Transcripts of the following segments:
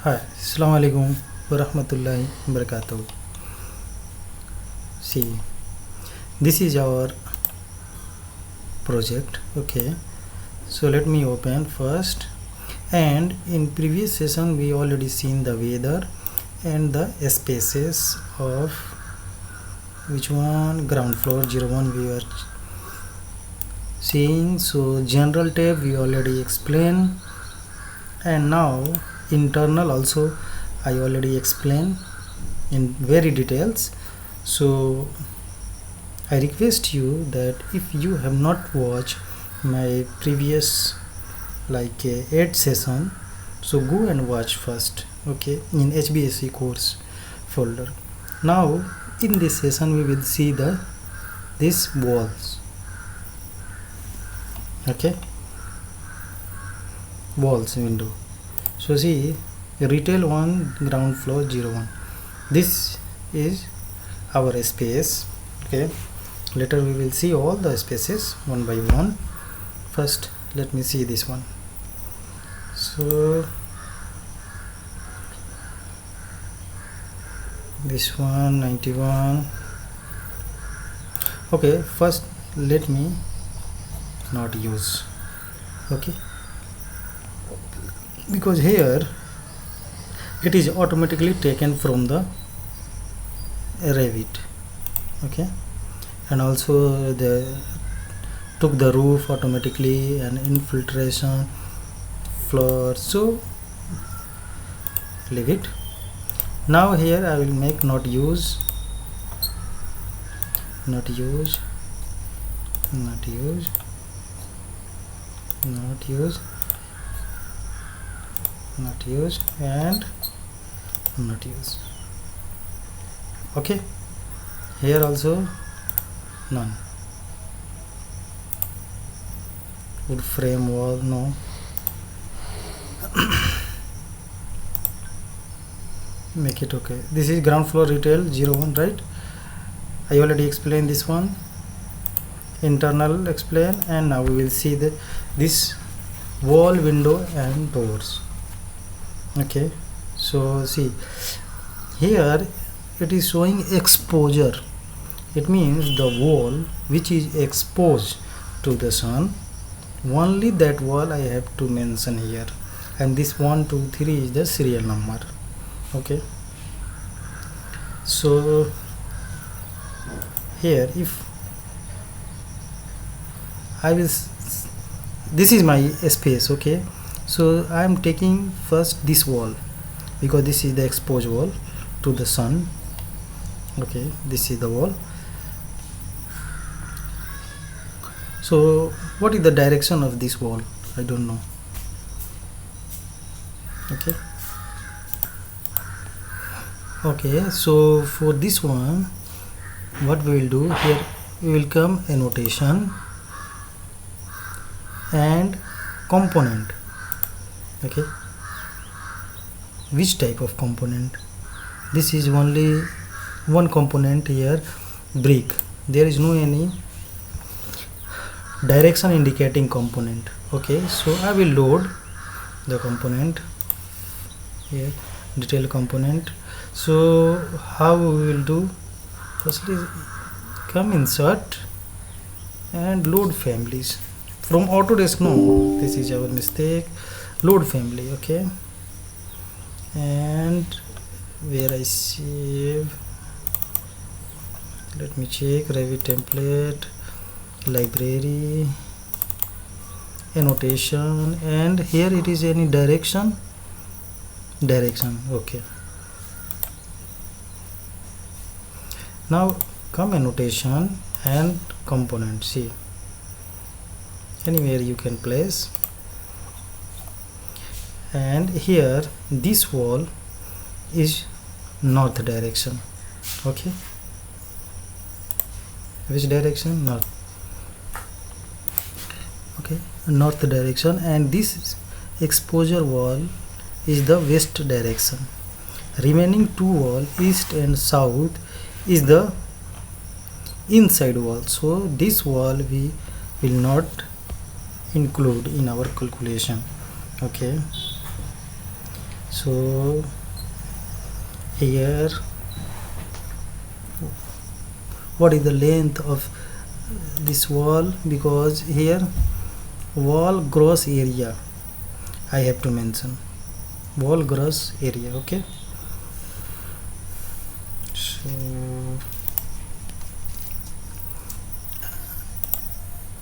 Hi, Assalamu alaikum wa rahmatullahi wa barakatuh. See, this is our project. Okay, so let me open first. And in previous session, we already seen the weather and the spaces of which one ground floor 01 we are seeing. So general tab we already explained, and now internal also I already explained in very details. So I request you that if you have not watched my previous 8 session, so go and watch first, okay, in HBSC course folder. Now in this session we will see these walls, okay, walls window. So see, retail 1 ground floor 01, this is our space. Okay, later we will see all the spaces one by one. First let me see this one. So this one 91. Okay, first let me not use, okay, because here it is automatically taken from the Revit, okay, and also the took the roof automatically and infiltration floor, so leave it. Now here I will make not use, not use, not use, not use, not use, and not use. Okay, here also none. Wood frame wall, no. Make it okay. This is ground floor retail 01, right? I already explained this one. Internal explain, and now we will see this wall, window and doors. Okay, so see here it is showing exposure. It means the wall which is exposed to the sun, only that wall I have to mention here, and this 1 2 3 is the serial number. Okay, so here if I will this is my space, okay, so I am taking first this wall because this is the exposed wall to the sun. Okay, this is the wall. So what is the direction of this wall? I don't know. Okay, okay, so for this one what we will do here, we will come annotation and component. Okay, which type of component? This is only one component here, brick. There is no any direction indicating component. Okay, so I will load the component here, detail component. So how we will do? Firstly come insert and load families from Autodesk. No, this is our mistake. Load family. Okay, and where I save, let me check. Revit template, library, annotation, and here it is any direction. Okay, now come annotation and component. See, anywhere you can place, and here this wall is north direction. Okay, which direction? North. Okay, north direction, and this exposure wall is the west direction. Remaining two wall, east and south, is the inside wall, so this wall we will not include in our calculation. Okay, So here, what is the length of this wall? Because here wall gross area I have to mention, wall gross area. Okay, so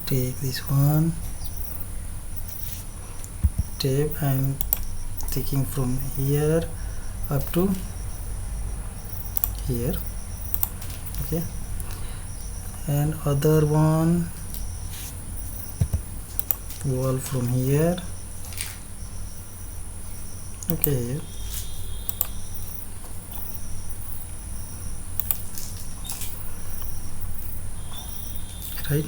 take this one tape. I'm taking from here up to here. Okay, and other one wall from here. Okay, here. Right,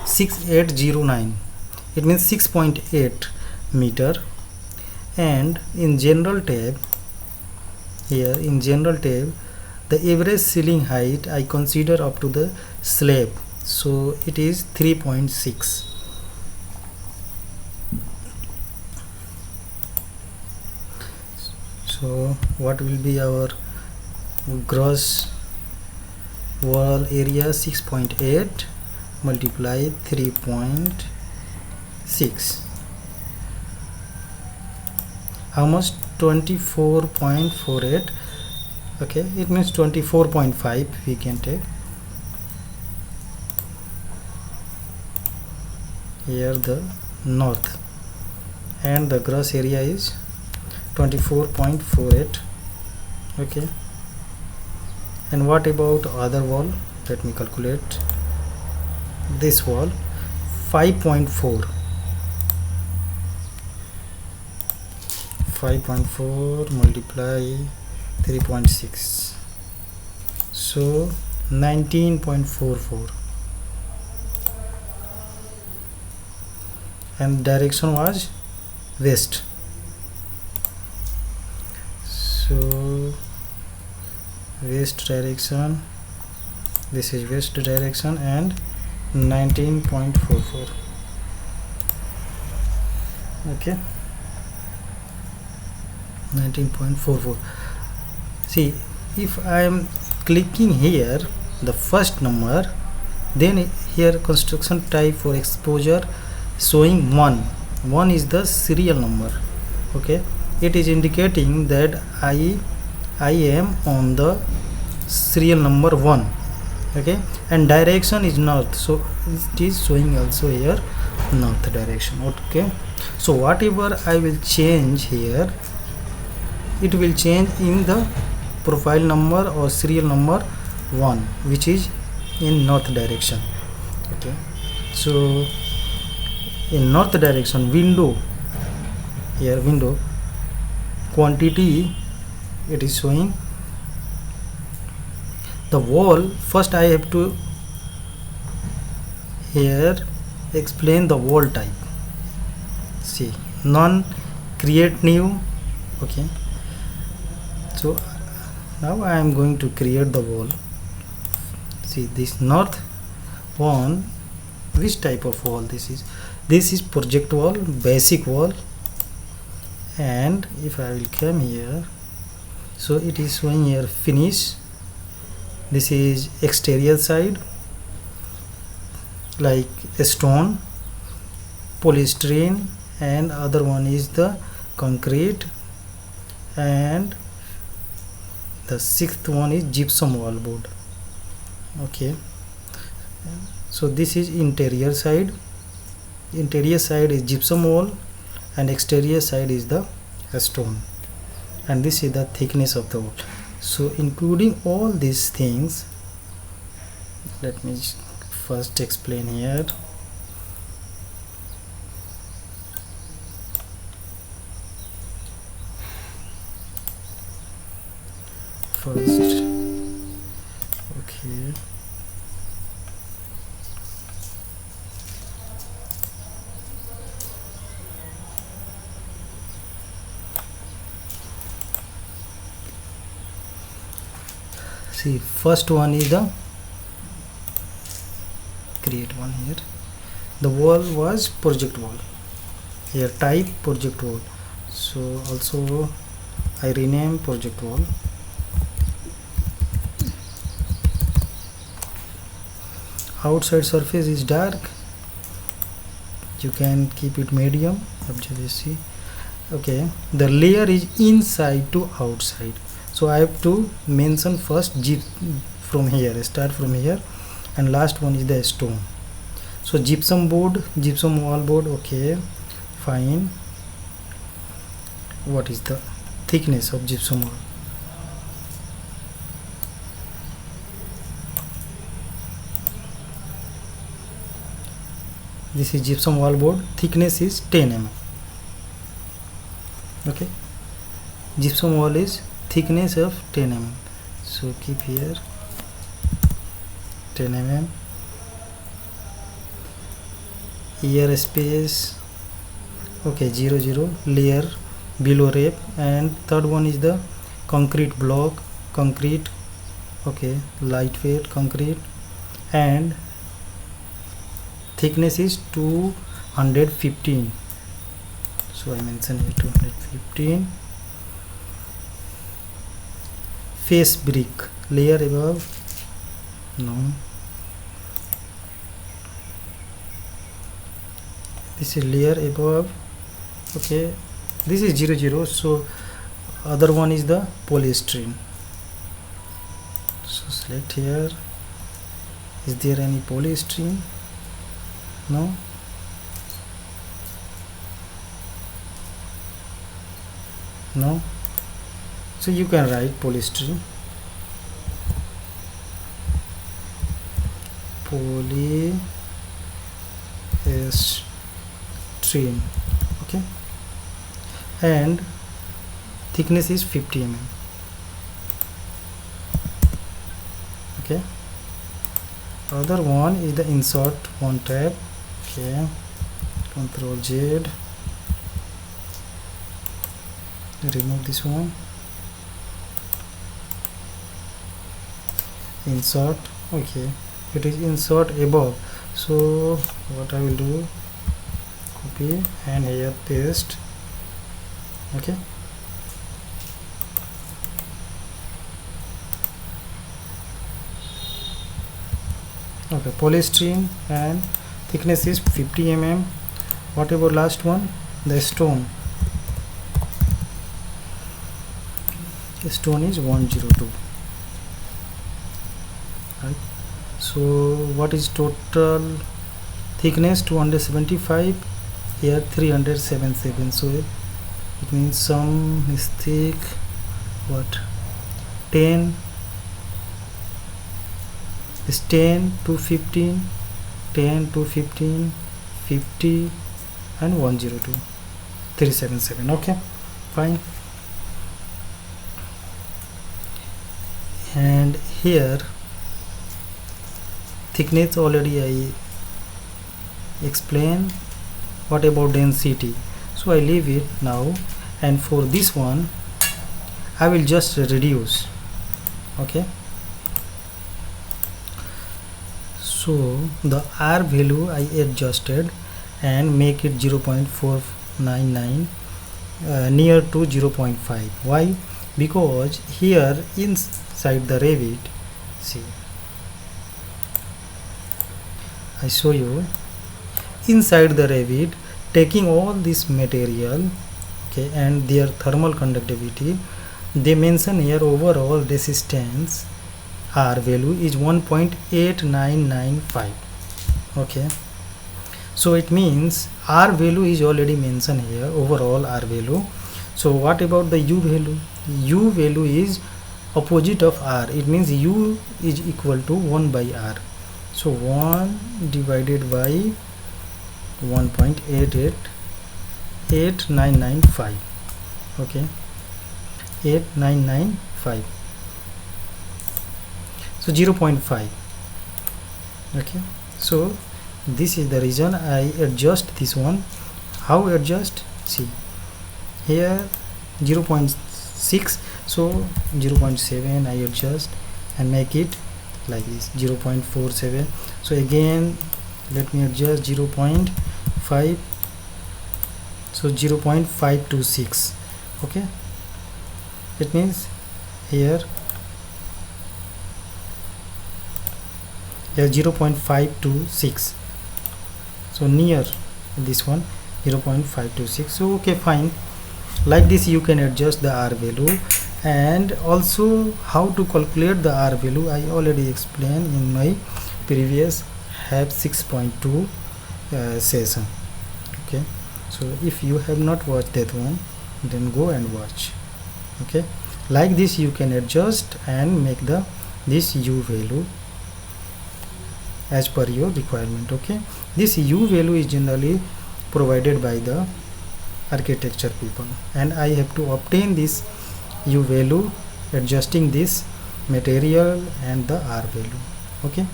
6809, it means 6.8 meter. And in general tab, here in general tab, the average ceiling height I consider up to the slab, so it is 3.6. So what will be our gross wall area? 6.8 multiply 3.6, how much? 24.48. okay, it means 24.5 we can take. Here the north, and the gross area is 24.48. okay, and what about other wall? Let me calculate. This wall 5.4 multiply 3.6, so 19.44, and direction was west. So west direction, this is west direction, and 19.44. okay, 19.44. see, if I am clicking here the first number, then here construction type for exposure showing 1 is the serial number. okay, it is indicating that I am on the serial number 1. okay, and direction is north, so it is showing also here north direction. okay, so whatever I will change here, it will change in the profile number or serial number 1, which is in north direction. okay, so in north direction, window, here window quantity, it is showing the wall. First I have to here explain the wall type. see, none, create new. okay, so now I am going to create the wall. see, this north one, which type of wall this is? This is project wall, basic wall. And if I will come here, so it is showing here finish. This is exterior side, like stone, polystyrene, and other one is the concrete, and the sixth one is gypsum wall board. okay, so this is interior side. Interior side is gypsum wall, and exterior side is the stone, and this is the thickness of the wall. So including all these things, let me first explain here. First, okay, see, first one is the create one here. The wall was project wall. here type project wall, so also I rename project wall. Outside surface is dark, you can keep it medium, obviously. Okay, the layer is inside to outside, so I have to mention first from here, start from here, and last one is the stone. So gypsum board, gypsum wall board, okay, fine. What is the thickness of gypsum wall? This is gypsum wall board, thickness is 10 mm. Okay, gypsum wall is thickness of 10 mm, so keep here 10 mm. Here space, okay, 0 0, layer below rep, and third one is the concrete block, concrete, okay, lightweight concrete, and thickness is 215, so I mention here 215. Face brick, layer above, no, this is layer above, okay, this is 0 0, so other one is the polystyrene, so select here. Is there any polystyrene? No. No, so you can write polystyrene, polystyrene, okay, and thickness is 50 mm. Okay, other one is the insert one tab, okay, Ctrl Z, remove this one, insert, okay, it is insert above, so what I will do, copy and here paste, okay. Okay, polystyrene and thickness is 50 mm. What about last one, the stone? The stone is 102, right? So what is total thickness? 275, here 377, so it means some is thick, what, 10 is 10 to 15, 10 to 15, 50 and 102, 377, okay, fine. And here thickness already I explained. What about density? So I leave it now, and for this one I will just reduce, okay. So the R value I adjusted and make it 0.499, near to 0.5. Why? Because here inside the Revit, see, I show you, inside the Revit, taking all this material, okay, and their thermal conductivity, they mention here overall resistance R value is 1.8995, okay. So it means R value is already mentioned here, overall R value. So what about the U value? U value is opposite of R, it means U is equal to 1 by R. So 1 divided by 1.8995, okay, 8995, so 0.5, okay. So this is the reason I adjust this one. How adjust? See here 0.6, so 0.7 I adjust and make it like this, 0.47. so again let me adjust 0.5, so 0.526. okay, it means here 0.526, so near this one 0.526. so okay, fine. Like this you can adjust the R value, and also how to calculate the R value I already explained in my previous HAB 6.2 session. Okay, so if you have not watched that one, then go and watch. Okay, like this you can adjust and make this U value as per your requirement. Okay, this U value is generally provided by the architecture people, and I have to obtain this U value adjusting this material and the R value. Okay,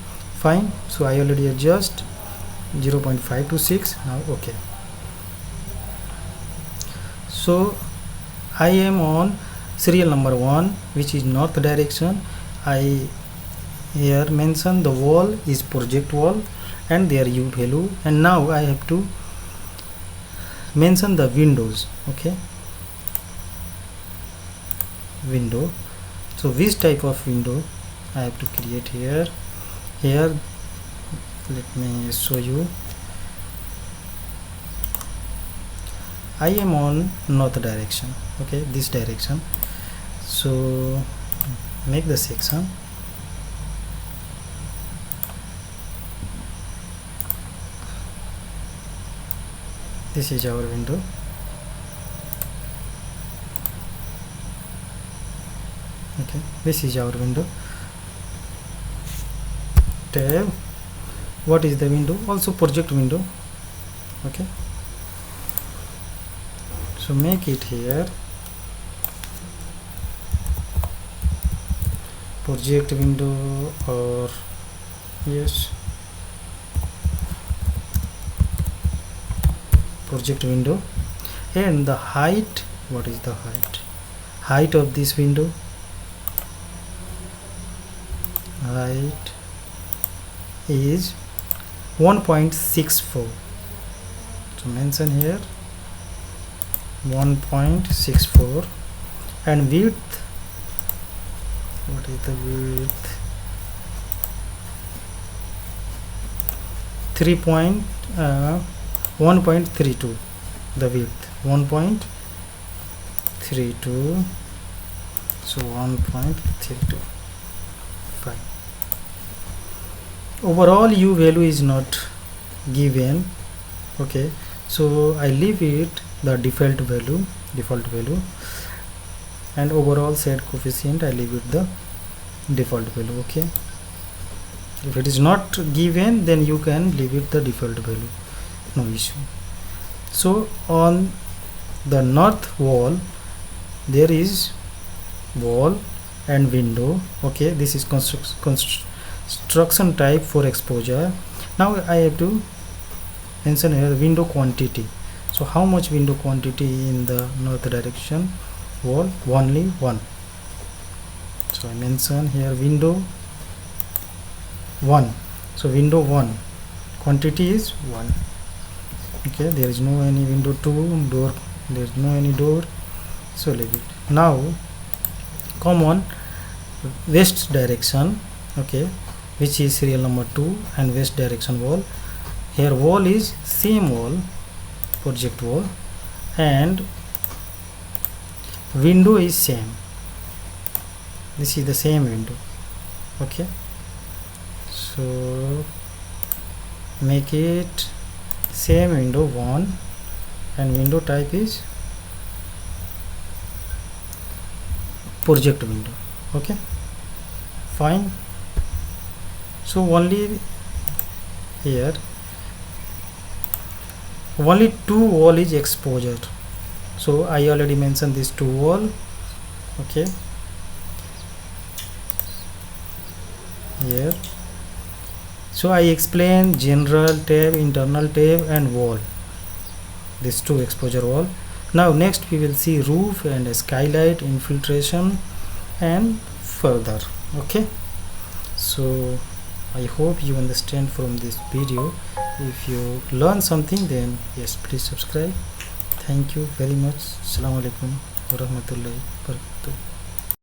fine. So I already adjust 0.526 now. Okay, so I am on serial number 1, which is north direction. I here mention the wall is project wall and their U value, and now I have to mention the windows. Okay, window. So which type of window I have to create here? Here let me show you. I am on north direction. Okay, this direction. So make the section. This is our window. Okay, this is our window. Tab. What is the window? Also project window. Okay, so make it here project window, or yes, project window. And the height, what is the height of this window? Height is 1.64. so mention here 1.64. and width, what is the width? 1.32. the width 1.32, so 1.32. fine. Overall U value is not given. Okay, so I leave it the default value, and overall set coefficient I leave it the default value. Okay, if it is not given, then you can leave it the default value, no issue. So on the north wall there is wall and window. Okay, this is construction type for exposure. Now I have to mention here window quantity. So how much window quantity in the north direction wall? Only 1. So I mention here window 1. So window 1 quantity is 1. Okay, there is no any window 2 door, there is no any door, so leave it. Now come on west direction. Okay, which is serial number 2 and west direction wall. Here wall is same wall, project wall, and window is same. This is the same window. Okay, so make it same window 1, and window type is project window. Okay, fine. So only here only 2 wall is exposure, so I already mentioned this 2 wall. Okay, here so I explain general tab, internal tab, and wall, these 2 exposure wall. Now next we will see roof and skylight, infiltration, and further. Okay, so I hope you understand from this video. If you learn something, then yes, please subscribe. Thank you very much. Assalamu alaikum warahmatullahi wabarakatuh.